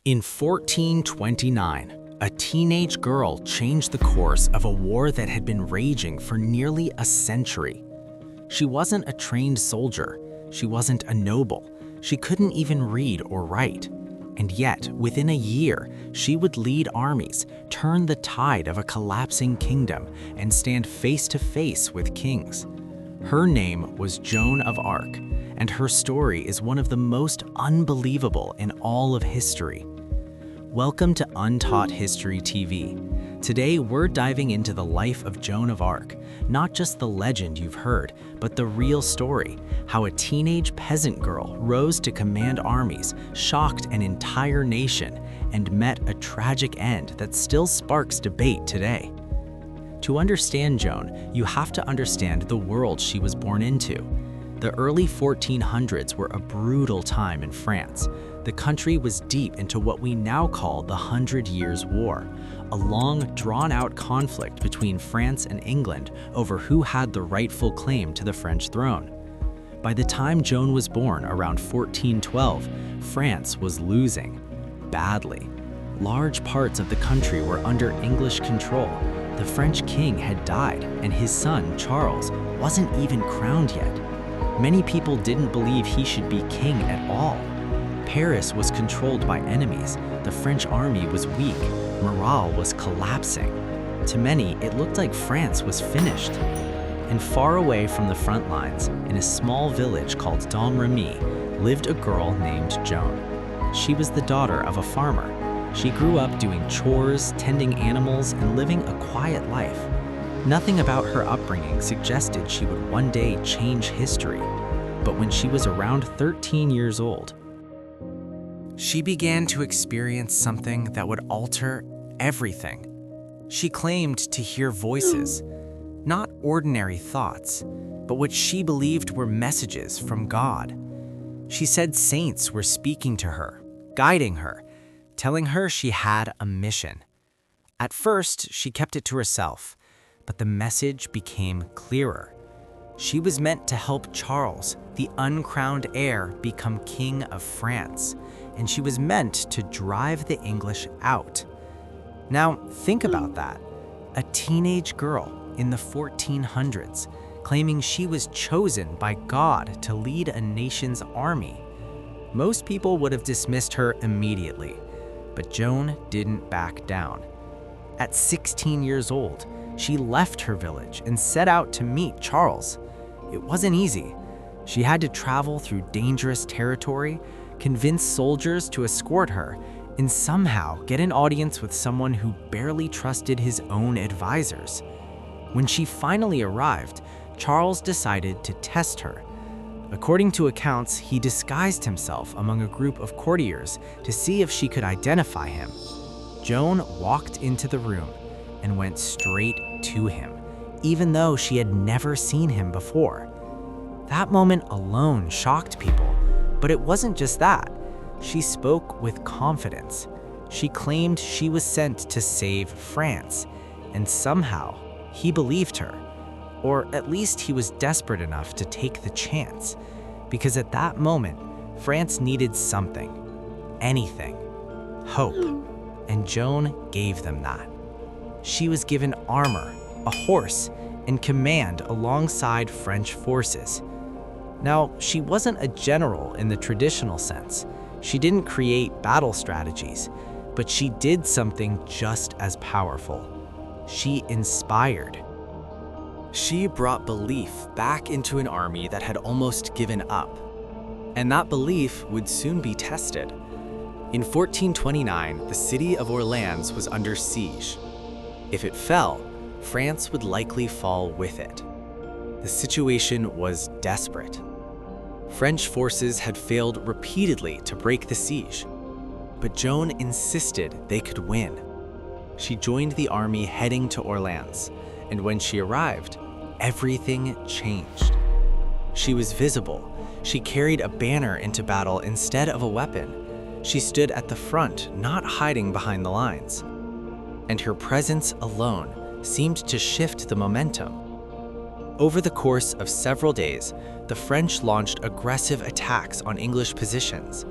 In 1429, a teenage girl changed the course of a war that had been raging for nearly a century. She wasn't a trained soldier, she wasn't a noble, she couldn't even read or write. And yet, within a year, she would lead armies, turn the tide of a collapsing kingdom, and stand face to face with kings. Her name was Joan of Arc, and her story is one of the most unbelievable in all of history. Welcome to Untaught History TV. Today, we're diving into the life of Joan of Arc, not just the legend you've heard, but the real story, how a teenage peasant girl rose to command armies, shocked an entire nation, and met a tragic end that still sparks debate today. To understand Joan, you have to understand the world she was born into. The early 1400s were a brutal time in France. The country was deep into what we now call the 100 Years' War, a long, drawn-out conflict between France and England over who had the rightful claim to the French throne. By the time Joan was born, around 1412, France was losing badly. Large parts of the country were under English control. The French king had died, and his son, Charles, wasn't even crowned yet. Many people didn't believe he should be king at all. Paris was controlled by enemies, the French army was weak, morale was collapsing. To many, it looked like France was finished. And far away from the front lines, in a small village called Domremy, lived a girl named Joan. She was the daughter of a farmer. She grew up doing chores, tending animals, and living a quiet life. Nothing about her upbringing suggested she would one day change history. But when she was around 13 years old, she began to experience something that would alter everything. She claimed to hear voices, not ordinary thoughts, but what she believed were messages from God. She said saints were speaking to her, guiding her, telling her she had a mission. At first, she kept it to herself, but the message became clearer. She was meant to help Charles, the uncrowned heir, become king of France, and she was meant to drive the English out. Now, think about that. A teenage girl in the 1400s claiming she was chosen by God to lead a nation's army. Most people would have dismissed her immediately, but Joan didn't back down. At 16 years old, she left her village and set out to meet Charles. It wasn't easy. She had to travel through dangerous territory, convince soldiers to escort her, and somehow get an audience with someone who barely trusted his own advisors. When she finally arrived, Charles decided to test her. According to accounts, he disguised himself among a group of courtiers to see if she could identify him. Joan walked into the room and went straight to him, even though she had never seen him before. That moment alone shocked people, but it wasn't just that. She spoke with confidence. She claimed she was sent to save France, and somehow he believed her. Or at least he was desperate enough to take the chance, because at that moment, France needed something, anything, hope, and Joan gave them that. She was given armor, a horse, and command alongside French forces. Now, she wasn't a general in the traditional sense. She didn't create battle strategies, but she did something just as powerful. She inspired. She brought belief back into an army that had almost given up. And that belief would soon be tested. In 1429, the city of Orleans was under siege. If it fell, France would likely fall with it. The situation was desperate. French forces had failed repeatedly to break the siege, but Joan insisted they could win. She joined the army heading to Orleans, and when she arrived, everything changed. She was visible. She carried a banner into battle instead of a weapon. She stood at the front, not hiding behind the lines. And her presence alone seemed to shift the momentum. Over the course of several days, the French launched aggressive attacks on English positions.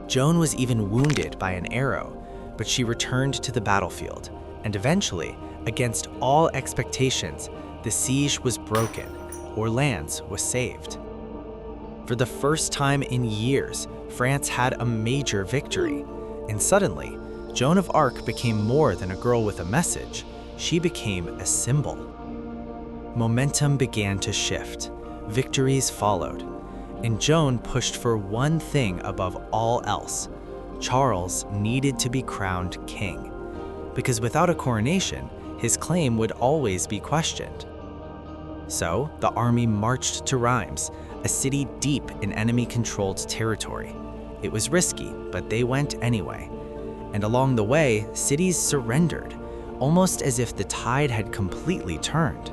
Joan was even wounded by an arrow, but she returned to the battlefield, and eventually, against all expectations, the siege was broken. Orleans was saved. For the first time in years, France had a major victory, and suddenly, Joan of Arc became more than a girl with a message. She became a symbol. Momentum began to shift. Victories followed, and Joan pushed for one thing above all else. Charles needed to be crowned king, because without a coronation, his claim would always be questioned. So, the army marched to Reims, a city deep in enemy-controlled territory. It was risky, but they went anyway. And along the way, cities surrendered, almost as if the tide had completely turned.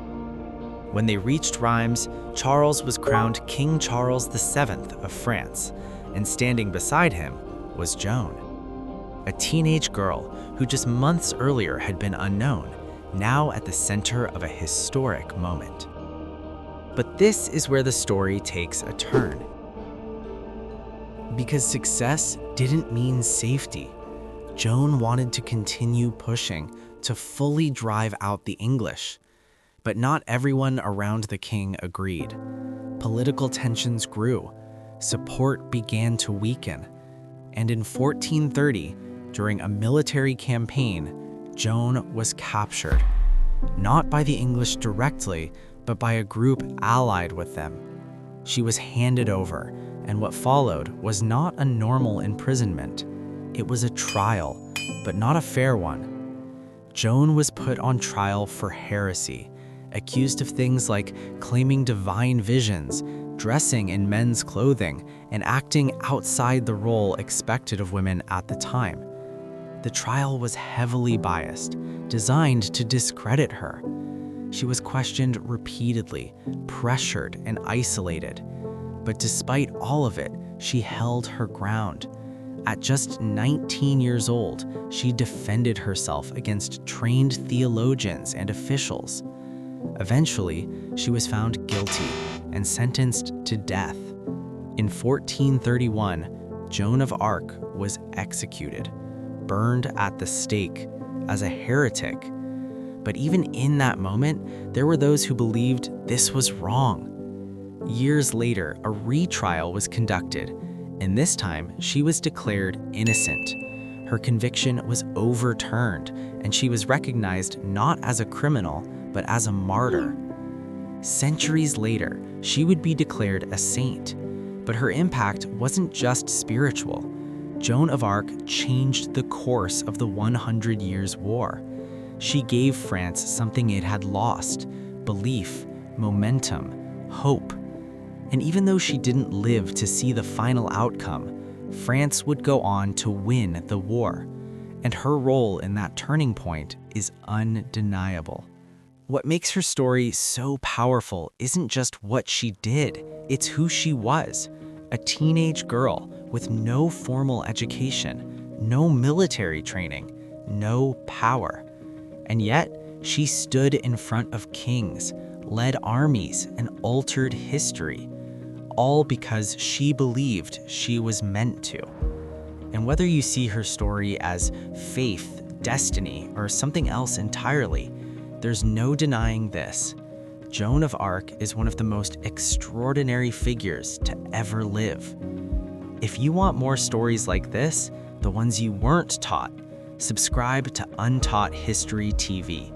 When they reached Reims, Charles was crowned King Charles VII of France, and standing beside him was Joan, a teenage girl who just months earlier had been unknown, now at the center of a historic moment. But this is where the story takes a turn. Because success didn't mean safety. Joan wanted to continue pushing, to fully drive out the English. But not everyone around the king agreed. Political tensions grew. Support began to weaken. And in 1430, during a military campaign, Joan was captured. Not by the English directly, but by a group allied with them. She was handed over, and what followed was not a normal imprisonment. It was a trial, but not a fair one. Joan was put on trial for heresy, accused of things like claiming divine visions, dressing in men's clothing, and acting outside the role expected of women at the time. The trial was heavily biased, designed to discredit her. She was questioned repeatedly, pressured, and isolated. But despite all of it, she held her ground. At just 19 years old, she defended herself against trained theologians and officials. Eventually, she was found guilty and sentenced to death. In 1431, Joan of Arc was executed, burned at the stake as a heretic. But even in that moment, there were those who believed this was wrong. Years later, a retrial was conducted, and this time she was declared innocent. Her conviction was overturned, and she was recognized not as a criminal, but as a martyr. Centuries later, she would be declared a saint, but her impact wasn't just spiritual. Joan of Arc changed the course of the 100 Years' War. She gave France something it had lost: belief, momentum, hope. And even though she didn't live to see the final outcome, France would go on to win the war. And her role in that turning point is undeniable. What makes her story so powerful isn't just what she did, it's who she was. A teenage girl with no formal education, no military training, no power. And yet, she stood in front of kings, led armies, and altered history, all because she believed she was meant to. And whether you see her story as faith, destiny, or something else entirely, there's no denying this. Joan of Arc is one of the most extraordinary figures to ever live. If you want more stories like this, the ones you weren't taught, subscribe to Untaught History TV.